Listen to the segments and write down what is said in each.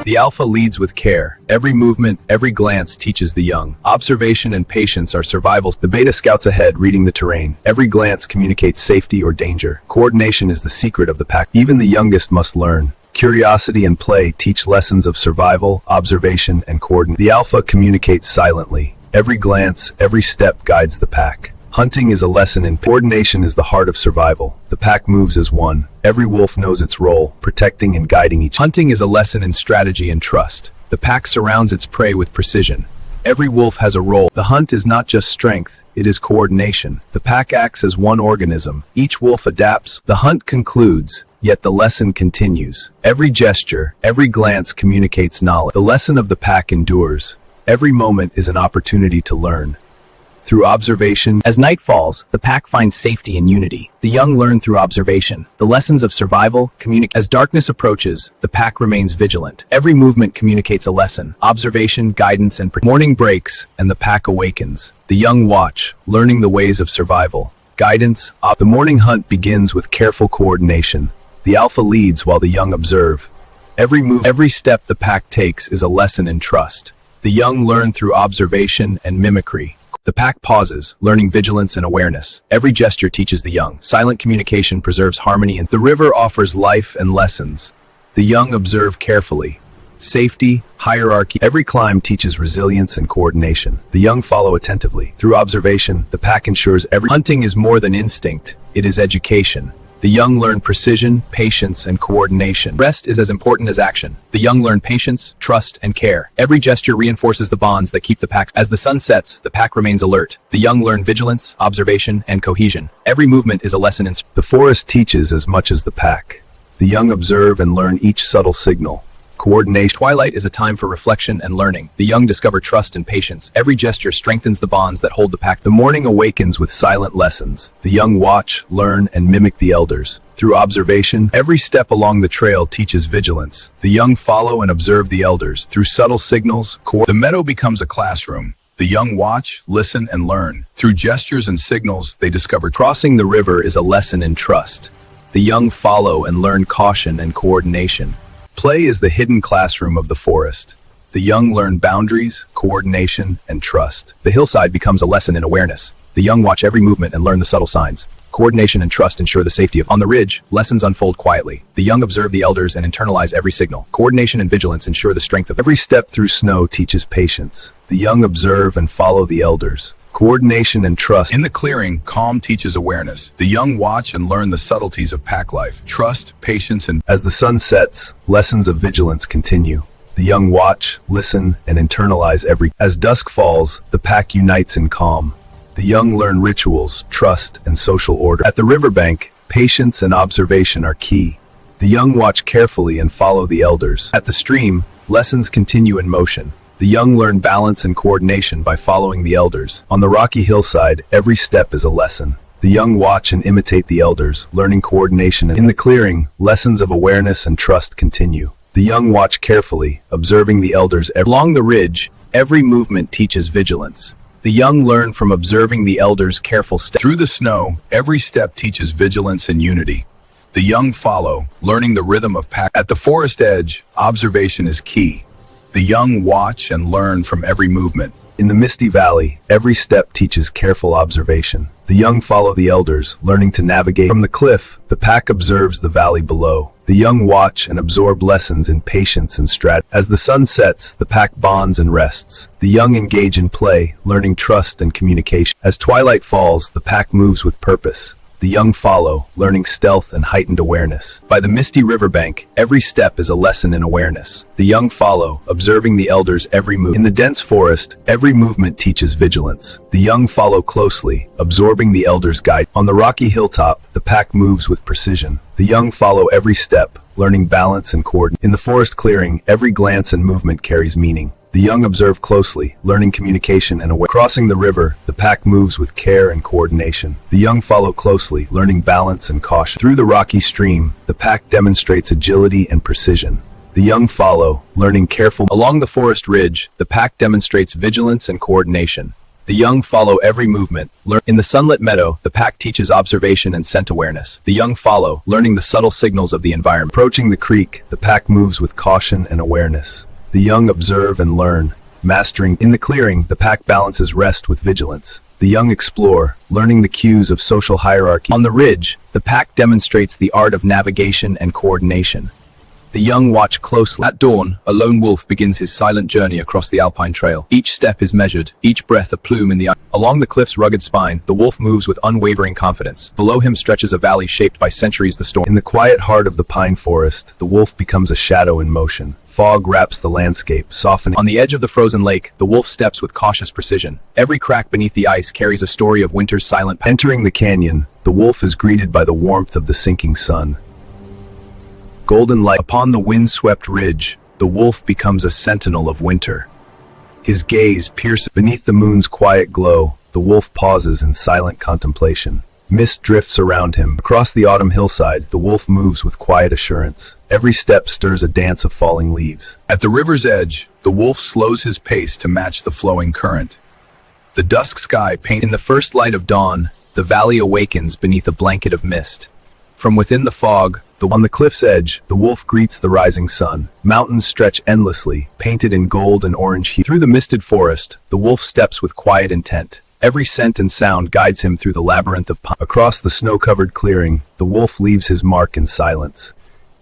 The alpha leads with care. Every movement, every glance teaches the young. Observation and patience are survival. The beta scouts ahead, reading the terrain. Every glance communicates safety or danger. Coordination is the secret of the pack. Even the youngest must learn. Curiosity and play teach lessons of survival, observation, and coordination. The alpha communicates silently. Every glance, every step guides the pack. Hunting is a lesson in coordination is the heart of survival. The pack moves as one. Every wolf knows its role, protecting and guiding each. Hunting is a lesson in strategy and trust. The pack surrounds its prey with precision. Every wolf has a role. The hunt is not just strength, it is coordination. The pack acts as one organism. Each wolf adapts. The hunt concludes, yet the lesson continues. Every gesture, every glance communicates knowledge. The lesson of the pack endures. Every moment is an opportunity to learn. Through observation. As night falls, the pack finds safety and unity. The young learn through observation. The lessons of survival communicate. As darkness approaches, the pack remains vigilant. Every movement communicates a lesson. Observation, guidance, and morning breaks, and the pack awakens. The young watch, learning the ways of survival. Guidance. The morning hunt begins with careful coordination. The alpha leads while the young observe. Every move, every step the pack takes is a lesson in trust. The young learn through observation and mimicry. The pack pauses, learning vigilance and awareness. Every gesture teaches the young. Silent communication preserves harmony, and the river offers life and lessons. The young observe carefully. Safety, hierarchy. Every climb teaches resilience and coordination. The young follow attentively. Through observation, the pack ensures every hunting is more than instinct. It is education. The young learn precision, patience, and coordination. Rest is as important as action. The young learn patience, trust, and care. Every gesture reinforces the bonds that keep the pack. As the sun sets, the pack remains alert. The young learn vigilance, observation, and cohesion. Every movement is a lesson in. The forest teaches as much as the pack. The young observe and learn each subtle signal. Coordination. Twilight is a time for reflection and learning. The young discover trust and patience. Every gesture strengthens the bonds that hold the pack. The morning awakens with silent lessons. The young watch, learn, and mimic the elders. Through observation, every step along the trail teaches vigilance. The young follow and observe the elders. Through subtle signals, the meadow becomes a classroom. The young watch, listen, and learn. Through gestures and signals, they discover. Crossing the river is a lesson in trust. The young follow and learn caution and coordination. Play is the hidden classroom of the forest. The young learn boundaries, coordination, and trust. The hillside becomes a lesson in awareness. The young watch every movement and learn the subtle signs. Coordination and trust ensure the safety of. On the ridge, lessons unfold quietly. The young observe the elders and internalize every signal. Coordination and vigilance ensure the strength of. Every step through snow teaches patience. The young observe and follow the elders. Coordination and trust. In the clearing, calm teaches awareness. The young watch and learn the subtleties of pack life. Trust, patience, and. As the sun sets, lessons of vigilance continue. The young watch, listen, and internalize every. As dusk falls, the pack unites in calm. The young learn rituals, trust, and social order. At the riverbank, patience and observation are key. The young watch carefully and follow the elders. At the stream, lessons continue in motion. The young learn balance and coordination by following the elders. On the rocky hillside, every step is a lesson. The young watch and imitate the elders, learning coordination. In the clearing, lessons of awareness and trust continue. The young watch carefully, observing the elders. Along the ridge, every movement teaches vigilance. The young learn from observing the elders' careful steps. Through the snow, every step teaches vigilance and unity. The young follow, learning the rhythm of pack. At the forest edge, observation is key. The young watch and learn from every movement. In the misty valley, every step teaches careful observation. The young follow the elders, learning to navigate. From the cliff, the pack observes the valley below. The young watch and absorb lessons in patience and strategy. As the sun sets, the pack bonds and rests. The young engage in play, learning trust and communication. As twilight falls, the pack moves with purpose. The young follow, learning stealth and heightened awareness. By the misty riverbank, every step is a lesson in awareness. The young follow, observing the elders' every move. In the dense forest, every movement teaches vigilance. The young follow closely, absorbing the elders' guide. On the rocky hilltop, the pack moves with precision. The young follow every step, learning balance and coordination. In the forest clearing, every glance and movement carries meaning. The young observe closely, learning communication and awareness. Crossing the river, the pack moves with care and coordination. The young follow closely, learning balance and caution. Through the rocky stream, the pack demonstrates agility and precision. The young follow, learning careful. Along the forest ridge, the pack demonstrates vigilance and coordination. The young follow every movement. In the sunlit meadow, the pack teaches observation and scent awareness. The young follow, learning the subtle signals of the environment. Approaching the creek, the pack moves with caution and awareness. The young observe and learn, mastering. In the clearing, the pack balances rest with vigilance. The young explore, learning the cues of social hierarchy. On the ridge, the pack demonstrates the art of navigation and coordination. The young watch closely. At dawn, a lone wolf begins his silent journey across the alpine trail. Each step is measured, each breath a plume in the eye. Along the cliff's rugged spine, the wolf moves with unwavering confidence. Below him stretches a valley shaped by centuries the storm. In the quiet heart of the pine forest, the wolf becomes a shadow in motion. Fog wraps the landscape, softening. On the edge of the frozen lake, the wolf steps with cautious precision. Every crack beneath the ice carries a story of winter's silent path. Entering the canyon, the wolf is greeted by the warmth of the sinking sun. Golden light. Upon the wind-swept ridge, the wolf becomes a sentinel of winter. His gaze pierces beneath the moon's quiet glow. The wolf pauses in silent contemplation. Mist drifts around him. Across the autumn hillside, the wolf moves with quiet assurance. Every step stirs a dance of falling leaves. At the river's edge, the wolf slows his pace to match the flowing current. The dusk sky paints. In the first light of dawn, the valley awakens beneath a blanket of mist. From within the fog, on the cliff's edge, the wolf greets the rising sun. Mountains stretch endlessly, painted in gold and orange hue. Through the misted forest, the wolf steps with quiet intent. Every scent and sound guides him through the labyrinth of pine. Across the snow-covered clearing, the wolf leaves his mark in silence.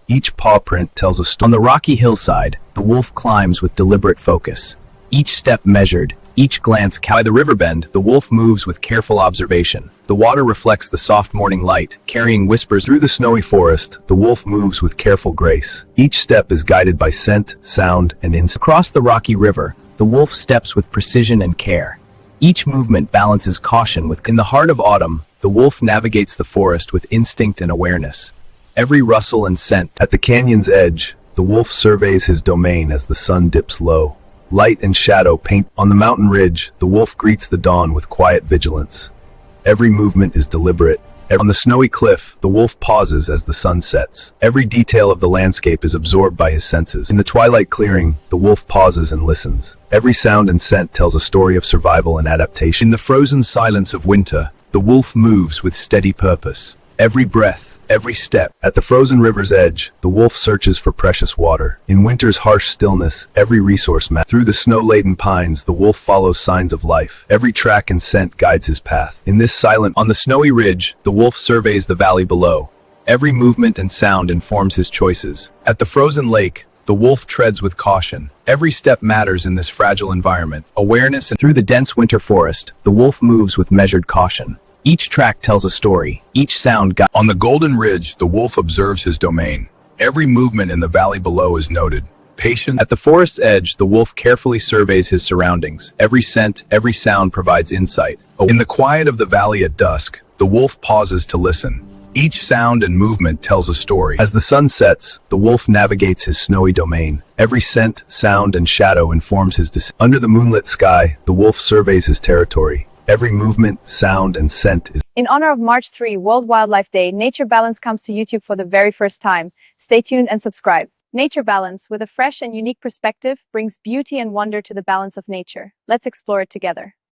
Each paw print tells a story. On the rocky hillside, the wolf climbs with deliberate focus. Each step measured, each glance by the river bend, the wolf moves with careful observation. The water reflects the soft morning light, carrying whispers. Through the snowy forest, the wolf moves with careful grace. Each step is guided by scent, sound, and instinct. Across the rocky river, the wolf steps with precision and care. Each movement balances caution with. In the heart of autumn, the wolf navigates the forest with instinct and awareness. Every rustle and scent. At the canyon's edge, the wolf surveys his domain as the sun dips low. Light and shadow paint. On the mountain ridge, the wolf greets the dawn with quiet vigilance. Every movement is deliberate. On the snowy cliff, the wolf pauses as the sun sets. Every detail of the landscape is absorbed by his senses. In the twilight clearing, the wolf pauses and listens. Every sound and scent tells a story of survival and adaptation. In the frozen silence of winter, the wolf moves with steady purpose. Every breath, every step. At the frozen river's edge, the wolf searches for precious water. In winter's harsh stillness, every resource matters. Through the snow-laden pines, the wolf follows signs of life. Every track and scent guides his path. In this silent, on the snowy ridge, the wolf surveys the valley below. Every movement and sound informs his choices. At the frozen lake, the wolf treads with caution. Every step matters in this fragile environment. Awareness and through the dense winter forest, the wolf moves with measured caution. Each track tells a story, each sound guides. On the golden ridge, the wolf observes his domain. Every movement in the valley below is noted. Patient. At the forest's edge, the wolf carefully surveys his surroundings. Every scent, every sound provides insight. In the quiet of the valley at dusk, the wolf pauses to listen. Each sound and movement tells a story. As the sun sets, the wolf navigates his snowy domain. Every scent, sound, and shadow informs his decision. Under the moonlit sky, the wolf surveys his territory. Every movement, sound, and scent is. In honor of March 3, World Wildlife Day, Nature Balance comes to YouTube for the very first time. Stay tuned and subscribe. Nature Balance, with a fresh and unique perspective, brings beauty and wonder to the balance of nature. Let's explore it together.